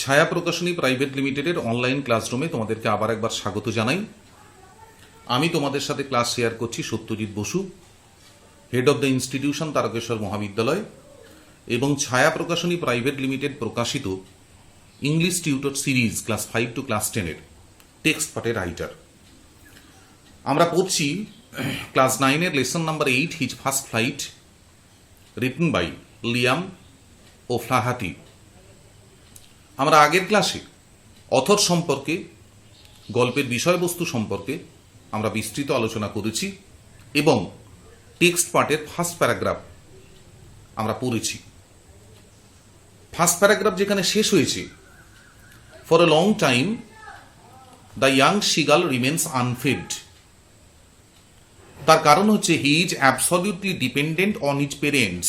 ছায়া প্রকাশনী প্রাইভেট লিমিটেডের অনলাইন ক্লাসরুমে তোমাদেরকে আবার একবার স্বাগত জানাই। আমি তোমাদের সাথে ক্লাস শেয়ার করছি Satyajit Basu, head of the institution Tarakeswar মহাবিদ্যালয় এবং ছায়া প্রকাশনী প্রাইভেট লিমিটেড প্রকাশিত English tutor series class 5 to class 10-এর টেক্সট পার্টের রাইটার। আমরা পড়ছি ক্লাস 9-এর lesson number 8, his first flight, written by Liam O'Flaherty. আমরা আগের ক্লাসে অথর সম্পর্কে, গল্পের বিষয়বস্তু সম্পর্কে আমরা বিস্তৃত আলোচনা করেছি এবং টেক্সট পার্টের ফার্স্ট প্যারাগ্রাফ আমরা পড়েছি। ফার্স্ট প্যারাগ্রাফ যেখানে শেষ হয়েছে, for a long time the young seagull remains unfed. তার কারণ হচ্ছে he is absolutely dependent on his parents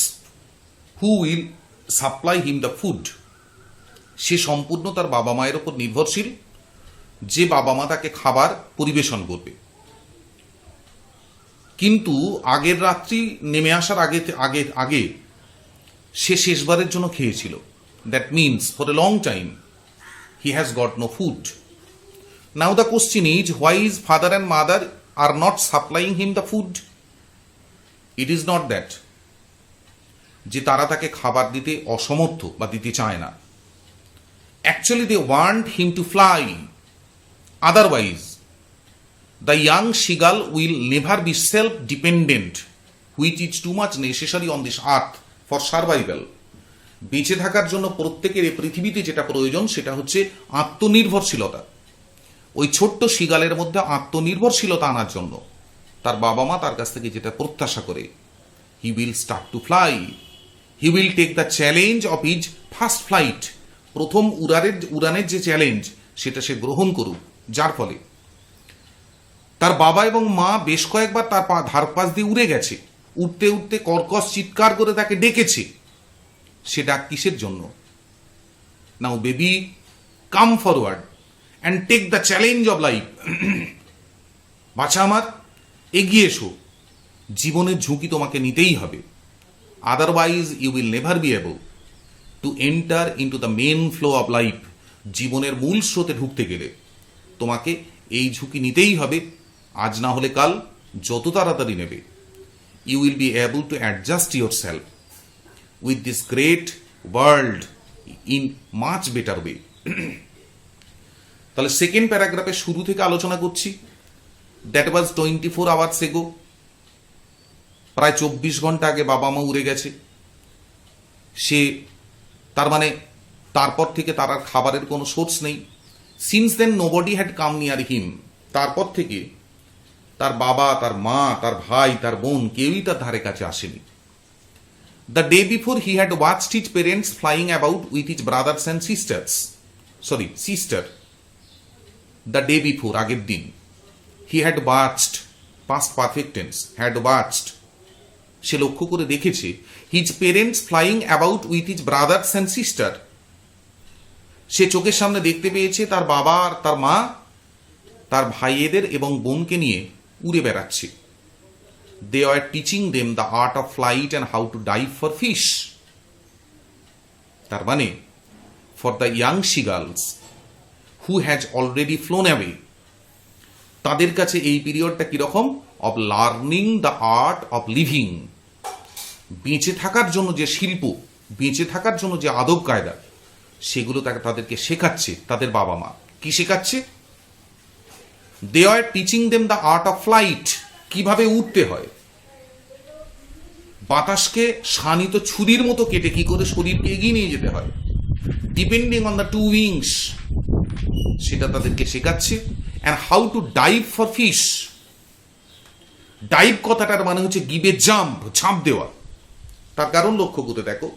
who will supply him the food. সে সম্পূর্ণ তার বাবা মায়ের ওপর নির্ভরশীল, যে বাবা মা তাকে খাবার পরিবেশন করবে। কিন্তু আগের রাত্রি নেমে আসার আগে সে শেষবারের জন্য খেয়েছিল। That means for a long time he has got no food. Now the question is, why is father and mother are not supplying him the food? It is not that যে তারা তাকে খাবার দিতে অসমর্থ বা দিতে চায় না। Actually, they want him to fly. Otherwise, the young seagull will never be self-dependent, which is too much necessary on this earth for survival. বেঁচে থাকার জন্য প্রত্যেকের এই পৃথিবীতে যেটা প্রয়োজন সেটা হচ্ছে আত্মনির্ভরশীলতা। ওই ছোট্ট সিগালের মধ্যে আত্মনির্ভরশীলতা আনার জন্য তার বাবা মা তার কাছ থেকে যেটা প্রত্যাশা করে, he will start to fly. He will take the challenge of his first flight. প্রথম উড়ানের যে চ্যালেঞ্জ সেটা সে গ্রহণ করুক, যার ফলে তার বাবা এবং মা বেশ কয়েকবার তার ধার পাশ দিয়ে উড়ে গেছে। উঠতে উঠতে কর্কশ চিৎকার করে তাকে ডেকেছে। সে ডাক কিসের জন্য? Now baby, come forward and take the challenge of life. বাছা আমার, এগিয়ে এসো, জীবনের ঝুঁকি তোমাকে নিতেই হবে। Otherwise you will never be able to enter into the main flow of life. জীবনের মূল স্রোতে ঢুকতে গেলে তোমাকে এই ঝুঁকি নিতেই হবে, আজ না হলে কাল, যত তাড়াতাড়ি নেবে। You will be able to adjust yourself with this great world in much better way. তাহলে সেকেন্ড প্যারাগ্রাফের শুরু থেকে আলোচনা করছি। দ্যাট ওয়াজ 24 আওয়ার্স এগো। প্রায় 24 ঘন্টা আগে বাবা মা উড়ে গেছে। সে তার মানে তারপর থেকে তার আর খাবারের কোনো সোর্স নেই। Since then nobody had come near him. তারপর থেকে তার বাবা, তার মা, তার ভাই, তার বোন কেউই তার ধারে কাছে আসেনি। The day before he had watched his parents flying about with his brothers and sister. The day before, আগের দিন, he had watched, past perfect tense, had watched, সে লক্ষ্য করে দেখেছে, his parents flying about with his brothers and sister. সে চোখের সামনে দেখতে পেয়েছে তার বাবা আর তার মা তার ভাইয়েদের এবং বোনকে নিয়ে উড়ে বেড়াচ্ছে। They are teaching them the art of flight and how to dive for fish. তার মানে for the young seagulls who has already flown away, তাদের কাছে এই পিরিয়ডটা কিরকম? Of learning the art of living. বেঁচে থাকার জন্য যে শিল্প, বেঁচে থাকার জন্য যে আদব কায়দা, সেগুলো তাদেরকে শেখাচ্ছে তাদের বাবা মা। কি শেখাচ্ছে? They are teaching them the art of flight, কিভাবে উঠতে হয়। বাতাসকে শানিত ছুরির মতো কেটে কি করে শরীরকে এগিয়ে নিয়ে যেতে হয়, depending on the two wings, সেটা তাদেরকে শেখাচ্ছে। And how to dive for fish. Dive কথাটার মানে হচ্ছে গিভ এ জাম্প, ঝাঁপ দেওয়া। তার কারণ লক্ষ্য করে দেখো,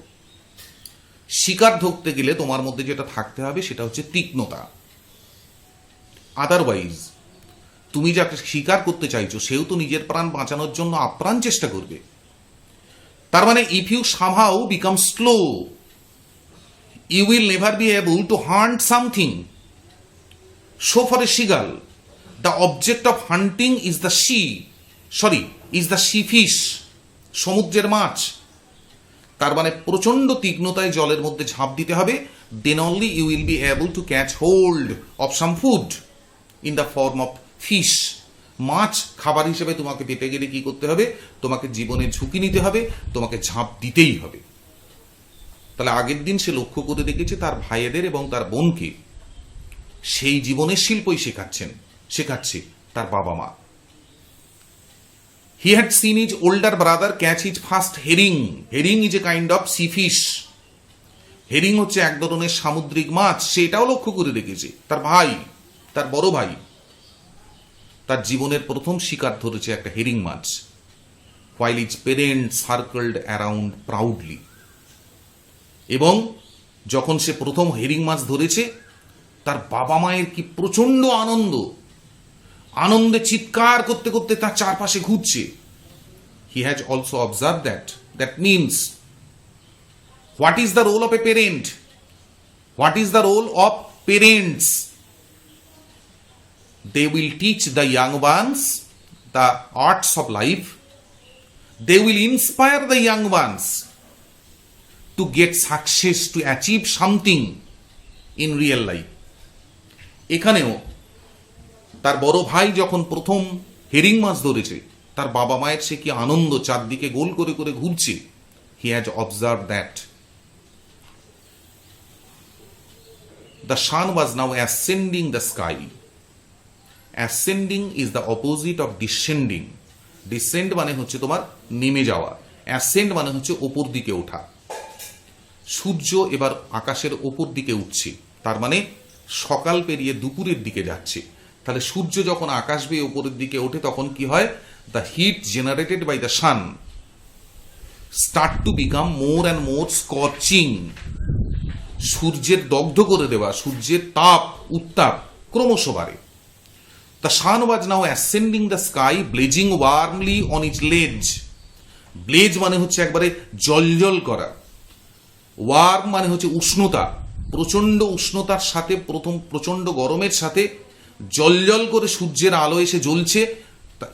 শিকার ধরতে গেলে তোমার মধ্যে যেটা থাকতে হবে সেটা হচ্ছে তীক্ষ্ণতা। আদারওয়াইজ তুমি যাকে শিকার করতে চাইছো সেও তো নিজের প্রাণ বাঁচানোর জন্য আপ্রাণ চেষ্টা করবে। তার মানে if you somehow become slow, you will never be able to hunt something. So for a seagull the object of hunting is the sea fish, সমুদ্রের মাছ। তার মানে প্রচন্ড তীক্ষ্ণতায় জলের মধ্যে ঝাঁপ দিতে হবে, then only you will be able to catch hold of some food in the form of fish. মাছ খাবার হিসেবে তোমাকে পেতে গেলে কি করতে হবে? তোমাকে জীবনে ঝুঁকি নিতে হবে, তোমাকে ঝাঁপ দিতেই হবে। তাহলে আগের দিন সে লক্ষ্য করে দেখেছে তার ভাইয়েদের এবং তার বোনকে সেই জীবনের শিল্পই শেখাচ্ছে তার বাবা মা। He had seen his older brother catch his first herring. Herring is a kind of sea fish. Herring হচ্ছে এক ধরনের সামুদ্রিক মাছ, সেটাও লক্ষ্য করে রেখেছে তার বড় ভাই তার জীবনের প্রথম শিকার ধরেছে একটা হেরিং মাছ। while his parents circled around proudly. এবং যখন সে প্রথম হেরিং মাছ ধরেছে তার বাবা মায়ের কি প্রচন্ড আনন্দে চিৎকার করতে করতে তার চারপাশে ঘুরছে। He has also observed that means what is the role of a parent? What is the role of parents? They will teach the young ones the arts of life. They will inspire the young ones to get success, to achieve something in real life. এখানেও তার বড় ভাই যখন প্রথম herring মাছ ধরেছে তার বাবা মায়ের সে কি আনন্দ, চারদিকে গোল করে করে ঘুরছে। He has observed that. The sun was now ascending the sky. Ascending is the opposite of descending. Descend মানে হচ্ছে তোমার নেমে যাওয়া, ascend মানে হচ্ছে ওপর দিকে ওঠা। সূর্য এবার আকাশের ওপর দিকে উঠছে, তার মানে সকাল পেরিয়ে দুপুরের দিকে যাচ্ছে। তাহলে সূর্য যখন আকাশ বেয়ে উপরের দিকে ওঠে তখন কি হয়? The heat generated by the sun start to become more and more scorching. সূর্যের দগ্ধ করে দেওয়া, সূর্যের উত্তাপ ক্রমশ বাড়ে। The sun was now ascending the sky blazing warmly on its ledge. Blaze মানে হচ্ছে একবারে জলজল করা, ওয়ার্ম মানে হচ্ছে উষ্ণতা, প্রচন্ড উষ্ণতার সাথে প্রচন্ড গরমের সাথে জলজল করে সূর্যের আলো এসে জ্বলছে,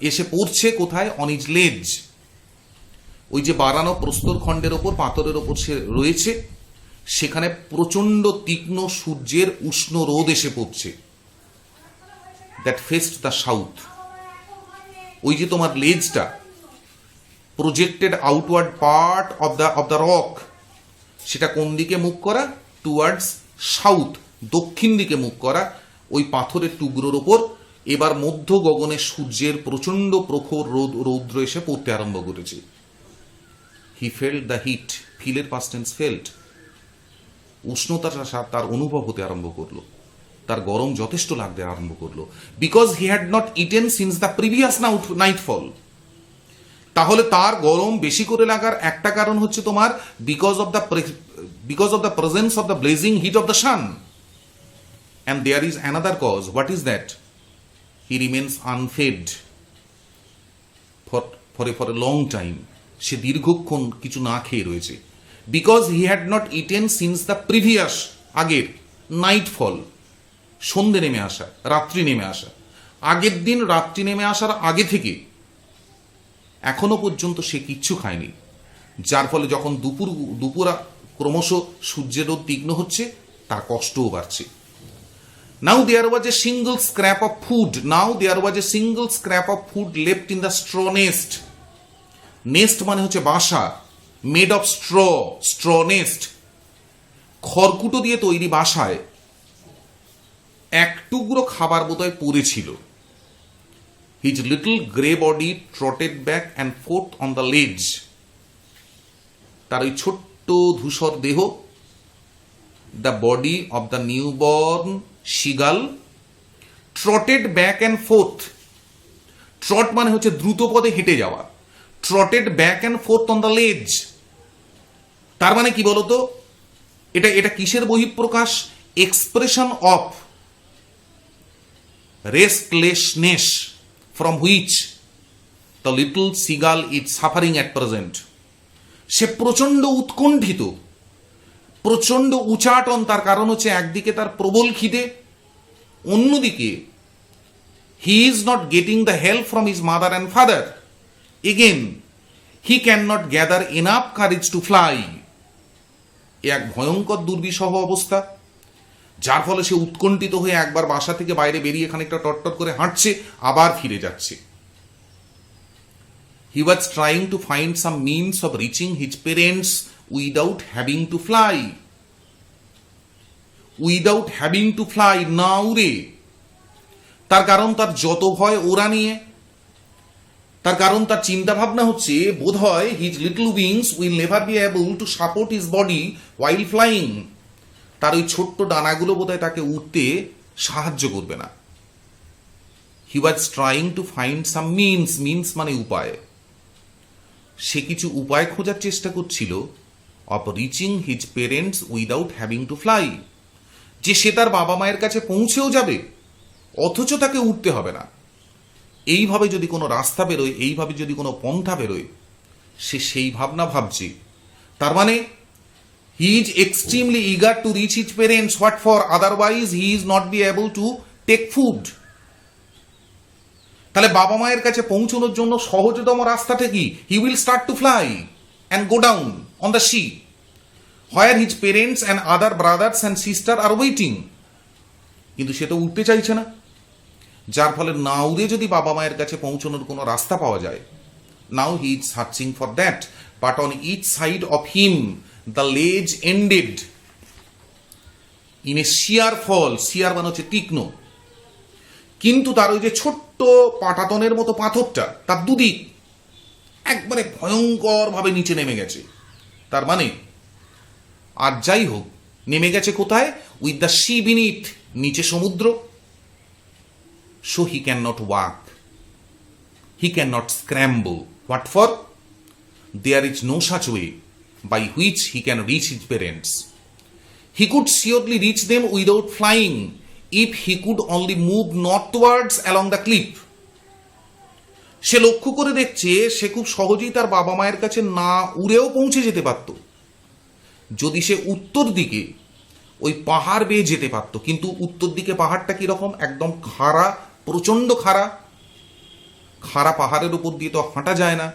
এসে পড়ছে কোথায়? অন ইজ লেজ। ওই যে বাড়ানো প্রস্তর খণ্ডের ওপর, পাথরের ওপর সে রয়েছে, সেখানে প্রচন্ড তীক্ষ্ণ সূর্যের উষ্ণ রোদ এসে পড়ছে। That fest the south. ওই যে তোমার লেজটা projected outward part of the rock, সেটা কোন দিকে মুখ করা? টুয়ার্ডস সাউথ, দক্ষিণ দিকে মুখ করা। ওই পাথরের টুকরোর ওপর এবার মধ্য গগনে সূর্যের প্রচন্ড প্রখর রৌদ্র এসে পড়তে আরম্ভ করেছে। হি ফেল্ট দ্য হিট, ফিলের পাস্ট টেন্স ফেল্ট। উষ্ণতার তার অনুভব হতে আরম্ভ করলো, তার গরম যথেষ্ট লাগতে আরম্ভ করলো। Because he had not eaten since the previous nightfall. তাহলে তার গরম বেশি করে লাগার একটা কারণ হচ্ছে তোমার because of the presence of the blazing heat of the sun. And there is another cause. What is that? He remains unfed for a long time. সে দীর্ঘক্ষণ কিছু না খেয়ে রয়েছে। Because he had not eaten since the previous, আগের nightfall, সন্ধে নেমে আসা, রাত্রি নেমে আসা। আগের দিন রাত্রি নেমে আসার আগে থেকে এখনো পর্যন্ত সে কিচ্ছু খায়নি, যার ফলে যখন দুপুর ক্রমশ সূর্যের রোদ তীক্ষ্ণ হচ্ছে তার কষ্টও বাড়ছে। Now there was a single scrap of food. Left in the straw nest. Nest মানে হচ্ছে বাসা, made of straw nest. খড়কুটো দিয়ে তৈরি বাসায় এক টুকরো খাবার বোধহয় পড়েছিল। His little grey body trotted back and forth on the ledge. তার ওই ছোট্ট ধূসর দেহ, the body of the newborn seagull trotted back and forth. Trot মানে হচ্ছে দ্রুত পদে হেঁটে যাওয়া, trotted back and forth on the ledge। তার মানে কি বলতো, এটা কিসের বহিঃপ্রকাশ? Expression of restlessness from which the little seagull is suffering at present. সে প্রচন্ড উৎকণ্ঠিত, প্রচন্ড উচাটন। তার কারণ হচ্ছে একদিকে তার প্রবল খিদে, অন্যদিকে হি is not getting the help from his mother and father. Again he can not gather enough courage to fly. এক ভয়ঙ্কর দুর্বিষহ অবস্থা, যার ফলে সে উৎকণ্ঠিত হয়ে একবার বাসা থেকে বাইরে বেরিয়ে খানিকটা টটটট করে হাঁটছে, আবার ফিরে যাচ্ছে। He was trying to find some means of reaching his parents without having to fly. Without having to fly, না উড়ে। তার কারণ তার যত ভয় ওরা নিয়ে, তার কারণ তার চিন্তা ভাবনা হচ্ছে বোধ হয় his little wings will never be able to support his body while flying. তার ওই ছোট্ট ডানাগুলো বোধহয় তাকে উঠতে সাহায্য করবে না। He was trying to find some means, means মানে উপায়। সে কিছু উপায় খোঁজার চেষ্টা করছিল of reaching his parents without having to fly, যে সে তার বাবা মায়ের কাছে পৌঁছেও যাবে অথচ তাকে উঠতে হবে না। এইভাবে যদি কোনো রাস্তা বেরোয়, এইভাবে যদি কোনো পন্থা বেরোয়, সে সেই ভাবনা ভাবছে। তার মানে he is extremely eager to reach his parents, what for, otherwise he is not be able to take food. তাহলে বাবা মায়ের কাছে পৌঁছানোর জন্য সহজতম রাস্তাটা কি? He will start to fly and go down on the sea where his parents and other brothers and sister are waiting. কিন্তু সে তো উঠতে চাইছে না, যার ফলে না উড়ে যদি বাবা মায়ের কাছে পৌঁছানোর কোনো রাস্তা পাওয়া যায়, now he is searching for that, but on each side of him the ledge ended in a sheer fall. Sheer মানে হচ্ছে তীক্ষ্ণ, কিন্তু তার ওই যে ছোট্ট পাটাতনের মতো পাথরটা, তার দুদিক একবারে ভয়ঙ্কর ভাবে নিচে নেমে গেছে। তার মানে আর যাই হোক, নেমে গেছে কোথায়? উইথ দ্য সি বিনিথ, নিচে সমুদ্র। So he can not walk, he can not scramble. What for? There is no such way by which he can reach his parents. He could surely reach them without flying if he could only move northwards along the cliff. সে লক্ষ্য করে দেখছে সে খুব সহজেই তার বাবা মায়ের কাছে না উড়েও পৌঁছে যেতে পারত যদি সে উত্তর দিকে ওই পাহাড় বেয়ে যেতে পারত। কিন্তু উত্তর দিকে পাহাড়টা কিরকম? একদম খাড়া, প্রচন্ড খাড়া। খাড়া পাহাড়ের উপর দিয়ে তো হাঁটা যায় না।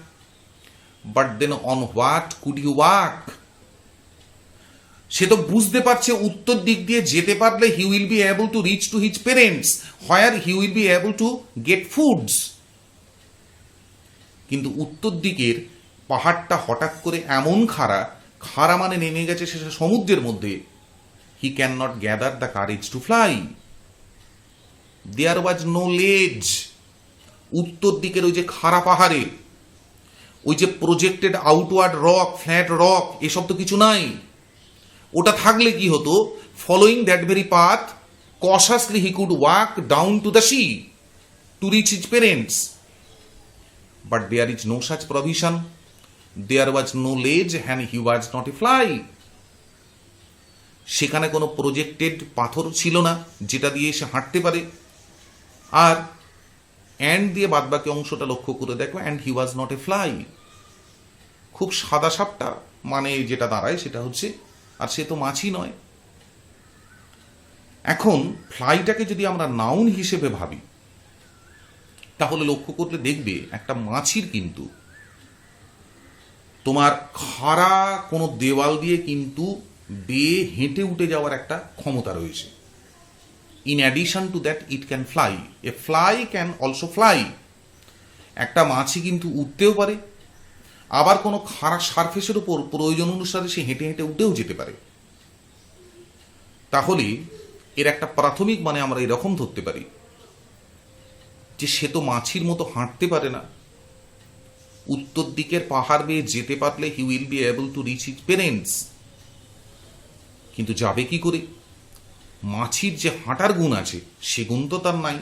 But then on what could you walk? সে তো বুঝতে পারছে উত্তর দিক দিয়ে যেতে পারলে he will be able to reach to his parents, where he will be able to get foods. কিন্তু উত্তর দিকের পাহাড়টা হঠাৎ করে এমন খাড়া, খাড়া মানে নেমে গেছে সে সমুদ্রের মধ্যে। he cannot gather the courage to fly. There was no ledge. উত্তর দিকের ওই যে খাড়া পাহাড়ে ওই যে projected outward rock, flat rock, এসব তো কিছু নাই। ওটা থাকলে কি হতো? Following that very path cautiously he could walk down to the sea to reach his parents. But there is no such provision, there was no ledge and he was not a fly. সেখানে কোনো projected পাথর ছিল না যেটা দিয়ে সে হাঁটতে পারে। আর and দিয়ে বাদবাকি অংশটা লক্ষ্য করে দেখো, and he was not a fly. খুব সাদা সাপটা মানে যেটা দাঁড়ায় সেটা হচ্ছে, আর সে তো মাছি নয়। এখন ফ্লাইটাকে যদি আমরা নাউন হিসেবে ভাবি তাহলে লক্ষ্য করলে দেখবে একটা মাছির কিন্তু তোমার খাড়া কোনো দেওয়াল দিয়ে কিন্তু বেয়ে হেঁটে উঠে যাওয়ার একটা ক্ষমতা রয়েছে। In addition to that, it can fly. A fly can also fly. একটা মাছি কিন্তু উঠতেও পারে, আবার কোনো খাড়া সারফেসের উপর প্রয়োজন অনুসারে সে হেঁটে হেঁটে উঠেও যেতে পারে। তাহলে এর একটা প্রাথমিক মানে আমরা এরকম ধরতে পারি যে সে তো মাছির মতো হাঁটতে পারে না, উত্তর দিকের পাহাড় বেয়ে যেতে পারলে he will be able two reach his parents. কিন্তু যাবে কি করে? মাছির যে হাঁটার গুণ আছে সে গুণ তো তার নাই।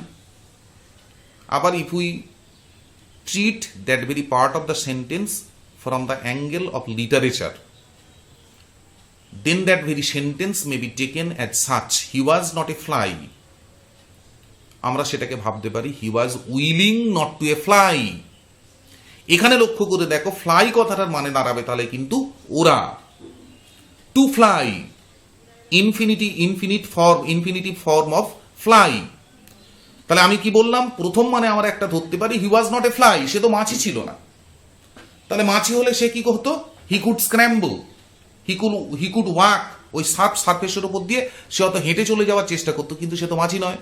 আবার if we treat that very part of the sentence from the angle of literature, then that very sentence may be taken as such, he was not a fly. আমরা সেটাকে ভাবতে পারি he was willing not to a fly. এখানে লক্ষ্য করে দেখো fly কথাটার মানে দাঁড়াবে তাহলে কিন্তু ওরা, to fly, infinitive form of fly. তাহলে আমি কি বললাম? প্রথম মানে আমরা একটা ধরতে পারি হি ওয়াজ নট এ ফ্লাই, সে তো মাছি ছিল না। তাহলে মাছি হলে সে কি করতো? He could scramble, he could walk, ওই সারফেসের উপর দিয়ে সে হয়তো হেঁটে চলে যাওয়ার চেষ্টা করতো, কিন্তু সে তো মাছি নয়।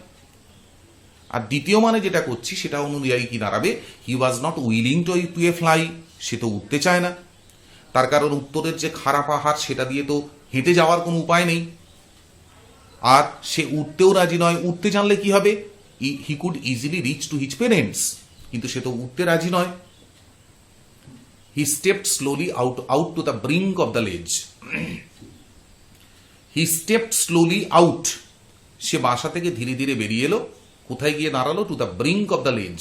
আর দ্বিতীয় মানে যেটা করছি সেটা অনুযায়ী কি দাঁড়াবে? He was not willing to a fly, সে তো উঠতে চায় না। তার কারণ উত্তরের যে খারাপ আহার সেটা দিয়ে তো হেঁটে যাওয়ার কোনো উপায় নেই, আর সে উঠতেও রাজি নয়। উঠতে জানলে কি হবে? He could easily reach to his parents, কিন্তু সে তো উঠতে রাজি নয়। He stepped slowly out to the brink of the ledge. He stepped slowly out, সে বাসা থেকে ধীরে ধীরে বেরিয়ে এলো। কোথায় গিয়ে দাঁড়ালো? To the brink of the ledge,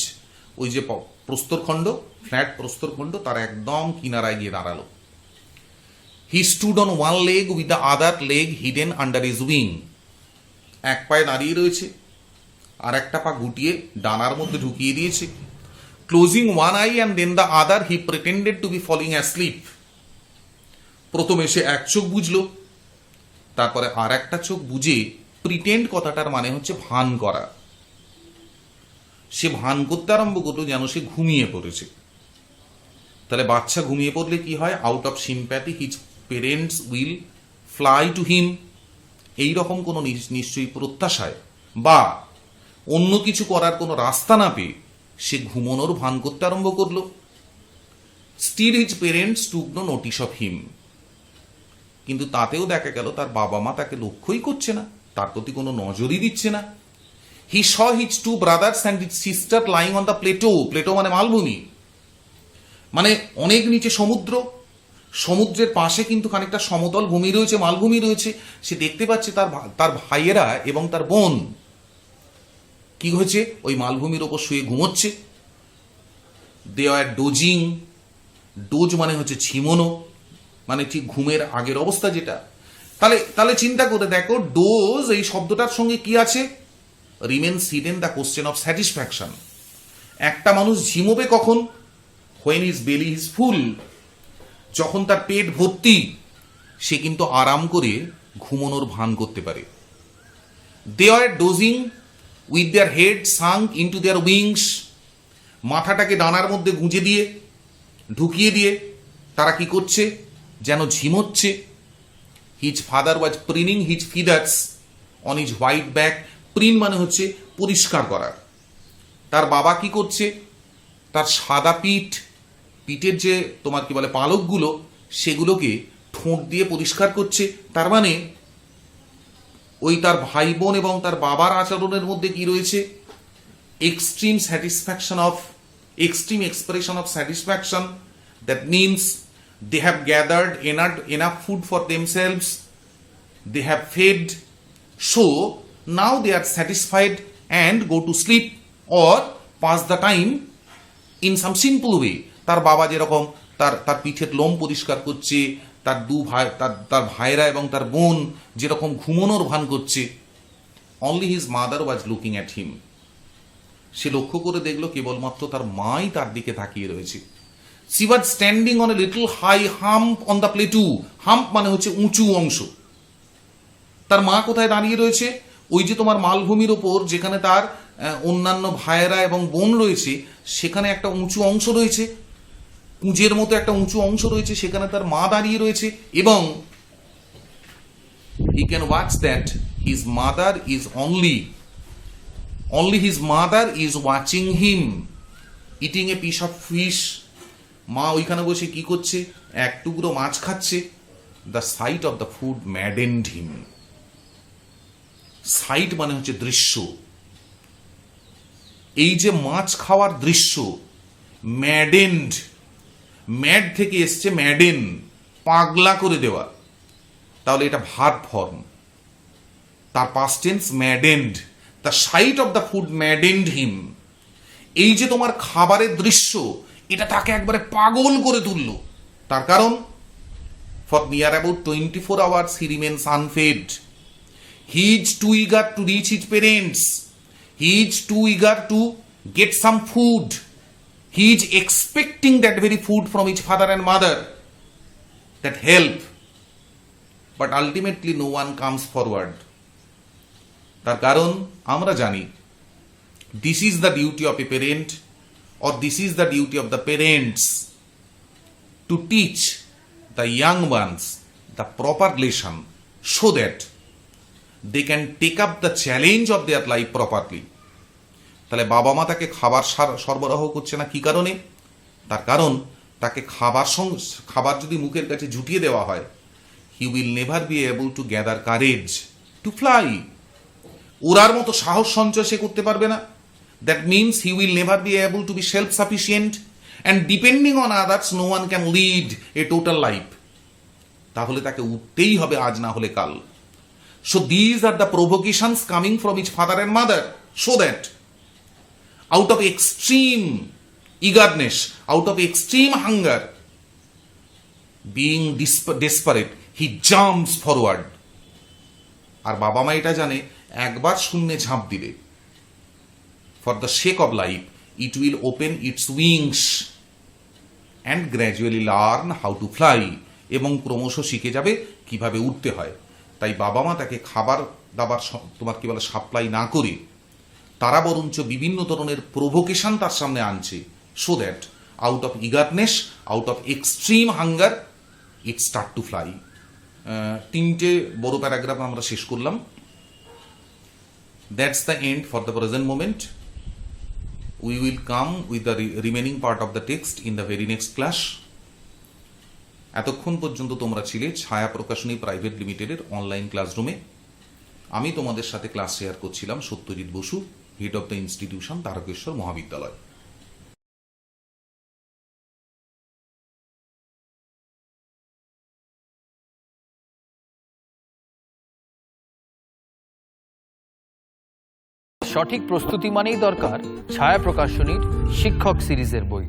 ওই যে প্রস্তরখণ্ড, ফ্ল্যাট প্রস্তরখণ্ড, তার একদম কিনারায় গিয়ে দাঁড়ালো। হি stood on one leg with the other leg hidden under his wing, এক পায়ে দাঁড়িয়ে রয়েছে, আর একটা পা গুটিয়ে ডানার মধ্যে ঢুকিয়ে দিয়েছে। Closing one eye and then the other he pretended to be falling asleep, প্রথমে সে এক চোখ বুঝলো, তারপরে আর একটা চোখ বুঝে, প্রিটেন্ড কথাটার মানে হচ্ছে ভান করা, সে ভান করতে আরম্ভ করলো যেন সে ঘুমিয়ে পড়েছে। তাহলে বাচ্চা ঘুমিয়ে পড়লে কি হয়? Out of sympathy his parents will fly to him, এইরকম কোনো নিশ্চয়ই প্রত্যাশায় বা অন্য কিছু করার কোনো রাস্তা না পেয়ে সে ঘুমানোর ভান করতে আরম্ভ করলো। Still his parents took no notice of him, কিন্তু তাতেও দেখা গেল তার বাবা মা তাকে লক্ষ্যই করছে না, তার প্রতি কোনো নজরই দিচ্ছে না। He saw his two brothers and his sister lying on the plateau, plateau মানে মালভূমি, মানে অনেক নিচে সমুদ্র, সমুদ্রের পাশে কিন্তু খানিকটা সমতল ভূমি রয়েছে, মালভূমি রয়েছে। সে দেখতে পাচ্ছে তার ভাইয়েরা এবং তার বোন কি হয়েছে? ওই মালভূমির ওপর শুয়ে ঘুমোচ্ছে। দে আর ডোজিং, ডোজ মানে হচ্ছে ঝিমোনো, মানে ঠিক ঘুমের আগের অবস্থা যেটা। তাহলে চিন্তা করে দেখো, ডোজ এই শব্দটার সঙ্গে কি আছে? Remains hidden the question of satisfaction. একটা মানুষ ঝিমোবে কখন? হোয়েন হিজ বেলি ইজ ফুল, যখন তার পেট ভর্তি, সে কিন্তু আরাম করে ঘুমানোর ভান করতে পারে। They are dozing with their head sunk into their wings, মাথাটাকে ডানার মধ্যে গুঁজে দিয়ে ঢুকিয়ে দিয়ে তারা কি করছে? যেন ঝিমোচ্ছে। His father was preening his feathers on his white back, preen মানে হচ্ছে পরিষ্কার করা। তার বাবা কি করছে? তার সাদা পিঠের যে তোমার কি বলে পালকগুলো, সেগুলোকে ঠোঁট দিয়ে পরিষ্কার করছে। তার মানে ওই তার ভাই বোন এবং তার বাবার আচরণের মধ্যে কি রয়েছে? Extreme expression of satisfaction. That means they have gathered enough food for themselves, they have fed, so now they are satisfied and go to sleep or pass the time in some simple way. তার বাবা যেরকম তার পিঠের লোম পরিষ্কার করছে, তার তার ভাইরা এবং তার বোন যেরকম ঘুমানোর ভান করছে, only his mother was looking at him, সে লক্ষ্য করে দেখলো কেবলমাত্র তার মাই তার দিকে তাকিয়ে রয়েছে। She was standing on a little high hump on the plateau. Hump মানে হচ্ছে উঁচু অংশ। তার মা কোথায় দাঁড়িয়ে রয়েছে? ওই যে তোমার মালভূমির ওপর যেখানে তার অন্যান্য ভাইয়েরা এবং বোন রয়েছে, সেখানে একটা উঁচু অংশ রয়েছে, কুঁজের মতো একটা উঁচু অংশ রয়েছে, সেখানে তার মা দাঁড়িয়ে রয়েছে। এবং he can watch that his mother is only his mother is watching him eating a piece of fish. মা ওইখানে বসে কি করছে? এক টুকরো মাছ খাচ্ছে। The sight of the food maddened him, sight মানে হচ্ছে দৃশ্য। এই যে মাছ খাওয়ার দৃশ্য, ম্যাডেন্ড, ম্যাড থেকে এসছে ম্যাডেন, পাগলা করে দেওয়া। তাহলে এটা ভার্ব ফর্ম, তার past tense maddened. The sight of the food maddened him, এই যে তোমার খাবারের দৃশ্য, এটা তাকে একবারে পাগল করে তুলল। তার কারণ for near about 24 hours he remains unfed. He is too eager to reach his parents, he is too eager to get some food, he is expecting that very food from his father and mother, that help, but ultimately no one comes forward. তার কারণ আমরা জানি this is the duty of a parent, or this is the duty of the parents to teach the young ones the proper lesson so that they can take up the challenge of their life properly. তাহলে বাবা মা তাকে খাবার সরবরাহ করছে না কি কারণে? তার কারণ তাকে খাবার যদি মুখের কাছে ঝুটিয়ে দেওয়া হয়, he will never be able to gather courage to fly. ওরার মতো সাহস সঞ্চয় সে করতে পারবে না। That means he will never be able to be self-sufficient, and depending on others, no one can lead a total life. তাহলে তাকে উঠতেই হবে আজ না হলে কাল। So these are the provocations coming from his father and mother, so that out of extreme eagerness, out of extreme hunger, being desperate, he jumps forward. আর বাবা মা এটা জানে, একবার শূন্যে ঝাঁপ দিলে, for the sake of life, it will open its wings and gradually learn how to fly, এবং ক্রমশ শিখে যাবে কিভাবে উঠতে হয়। তাই বাবা মা তাকে খাবার দাবার তোমার কি বলে সাপ্লাই না করে তারা বরঞ্চ বিভিন্ন ধরনের প্রভোকেশন তার সামনে আনছে, so that out of eagerness, out of extreme hunger, it start to fly. তিনটে বড় প্যারাগ্রাফ আমরা শেষ করলাম। That's the end for the present moment. We will come with the remaining part of the text in the very next class. এতক্ষণ পর্যন্ত তোমরা ছিলে ছায়া প্রকাশনী প্রাইভেট লিমিটেডের অনলাইন ক্লাসরুমে। আমি তোমাদের সাথে ক্লাস শেয়ার করছিলাম Satyajit Basu, head of the institution, Tarakeswar Mahavidyalaya. সঠিক প্রস্তুতি মানেই দরকার ছায়া প্রকাশনীর শিক্ষক সিরিজের বই।